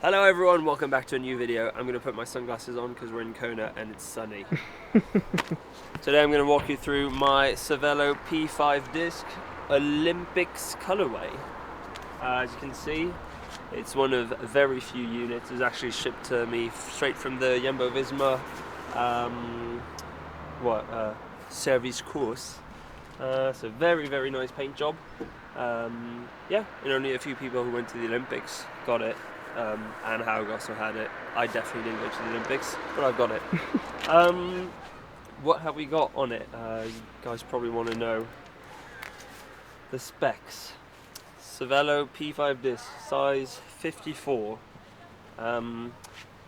Hello everyone, welcome back to a new video. I'm going to put my sunglasses on because we're in Kona and it's sunny. Today I'm going to walk you through my Cervelo P5 disc Olympics colorway. As you can see, it's one of very few units. It was actually shipped to me straight from the Jumbo-Visma service course. So very nice paint job. Yeah, and only a few people who went to the Olympics got it. And Haug also had it. I definitely didn't go to the Olympics, but I've got it. What have we got on it? You guys probably want to know the specs. Cervelo P5 disc, size 54.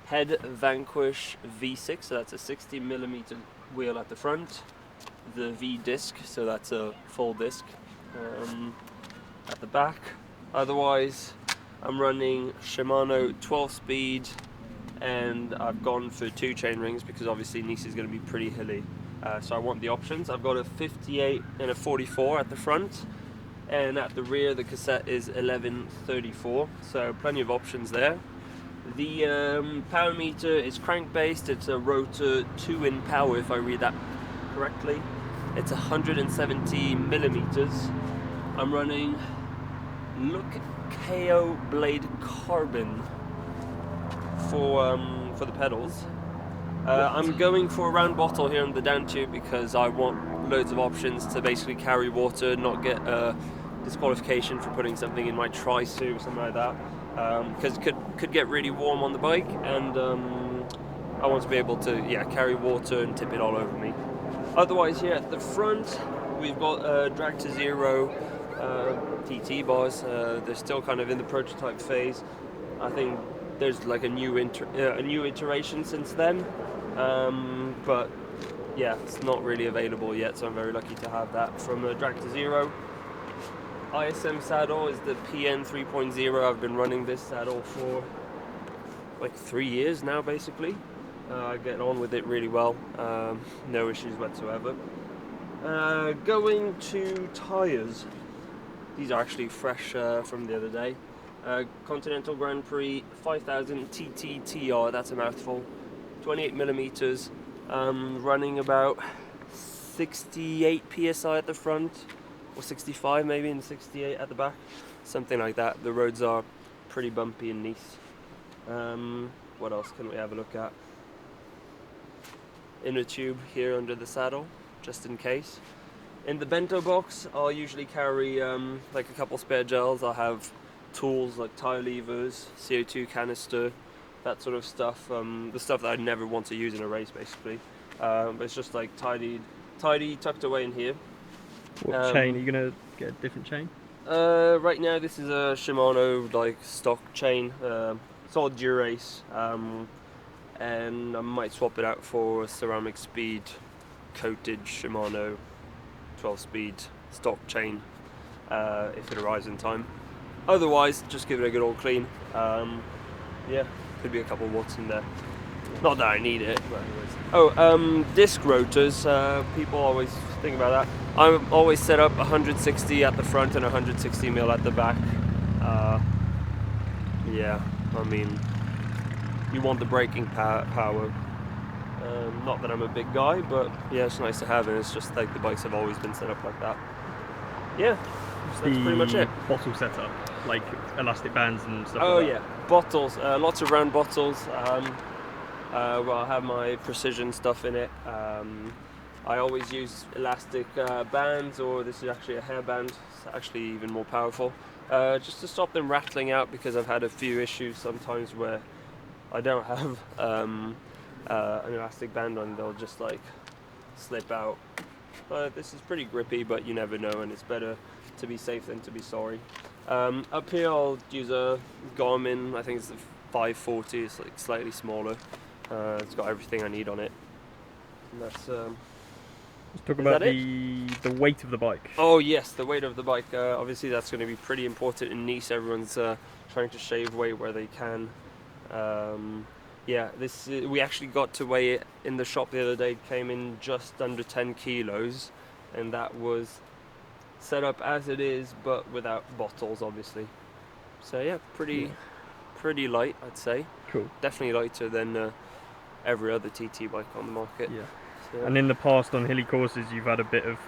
Head Vanquish V6, so that's a 60mm wheel at the front. The V disc, so that's a full disc at the back. Otherwise, I'm running Shimano 12-speed, and I've gone for 2 chain rings because obviously Nice is going to be pretty hilly. So I want the options. I've got a 58 and a 44 at the front, and at the rear the cassette is 1134, so plenty of options there. The power meter is crank based. It's a rotor 2-in power, if I read that correctly. It's 170 millimeters. I'm running KO blade carbon for the pedals. I'm going for a round bottle here on the down tube because I want loads of options to basically carry water, not get disqualification for putting something in my tri-suit or something like that, because it could get really warm on the bike, and I want to be able to carry water and tip it all over me. Otherwise, here at the front we've got drag to zero TT bars. They're still kind of in the prototype phase. I think there's like a new iteration since then, but yeah, it's not really available yet, so I'm very lucky to have that from drag to zero. ISM saddle is the PN 3.0. I've been running this saddle for like 3 years now, basically. I get on with it really well, no issues whatsoever. Going to tyres. These are actually fresh from the other day. Continental Grand Prix 5000 TTTR, that's a mouthful. 28mm, running about 68 psi at the front, or 65 maybe, and 68 at the back, something like that. The roads are pretty bumpy in Nice. What else can we have a look at? Inner tube here under the saddle, just in case. In the bento box, I'll usually carry like a couple spare gels. I'll have tools like tire levers, CO2 canister, that sort of stuff. The stuff that I'd never want to use in a race, basically. But it's just like tidy, tucked away in here. What chain? Are you gonna get a different chain? Right now, this is a Shimano like stock chain. It's all Durace, and I might swap it out for a ceramic speed coated Shimano 12-speed stock chain if it arrives in time. Otherwise, just give it a good old clean. Yeah, could be a couple of watts in there. Not that I need it, but anyways. Disc rotors. People always think about that. I'm always set up 160 at the front and 160mm at the back. Yeah, I mean, you want the braking power. Not that I'm a big guy, but yeah, it's nice to have, and it's just like the bikes have always been set up like that. Yeah, that's pretty much it. Bottle setup, like elastic bands and stuff. Oh like that. yeah, bottles, lots of round bottles. Well, I have my precision stuff in it. I always use elastic bands, or this is actually a hairband. It's actually even more powerful, just to stop them rattling out, because I've had a few issues sometimes where I don't have an elastic band on, they'll just like slip out. But this is pretty grippy, but you never know, and it's better to be safe than to be sorry. Up here I'll use a Garmin, I think it's the 540, it's like slightly smaller. It's got everything I need on it. And that's let's talk about the weight of the bike. Oh yes, the weight of the bike. Obviously that's going to be pretty important in Nice. Everyone's trying to shave weight where they can. Yeah, this we actually got to weigh it in the shop the other day. It came in just under 10 kilos, and that was set up as it is, but without bottles, obviously. So yeah, pretty pretty light, I'd say. Cool. Definitely lighter than every other TT bike on the market. Yeah. So. And in the past on hilly courses, you've had a bit of,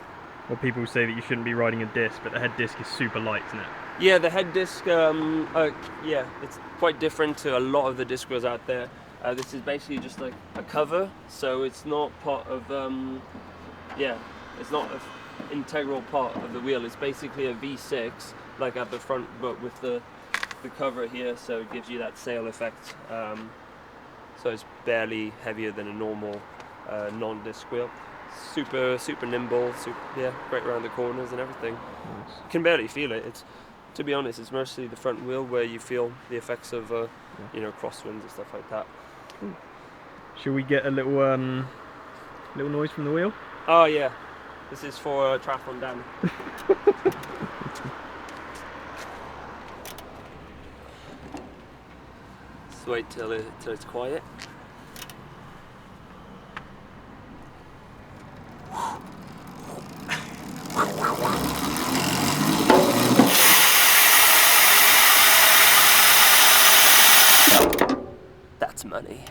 well, people say that you shouldn't be riding a disc, but the head disc is super light, isn't it? Yeah, the head disc, yeah, it's quite different to a lot of the disc wheels out there. This is basically just like a cover, so it's not part of, it's not an integral part of the wheel. It's basically a V6, like at the front, but with the cover here, so it gives you that sail effect. So it's barely heavier than a normal non-disc wheel. Super nimble, great around the corners and everything. Nice. You can barely feel it. It's, to be honest, it's mostly the front wheel where you feel the effects of, crosswinds and stuff like that. Cool. Shall we get a little noise from the wheel? Oh yeah, this is for Triathlon Dan. Just wait till it's quiet. That's money.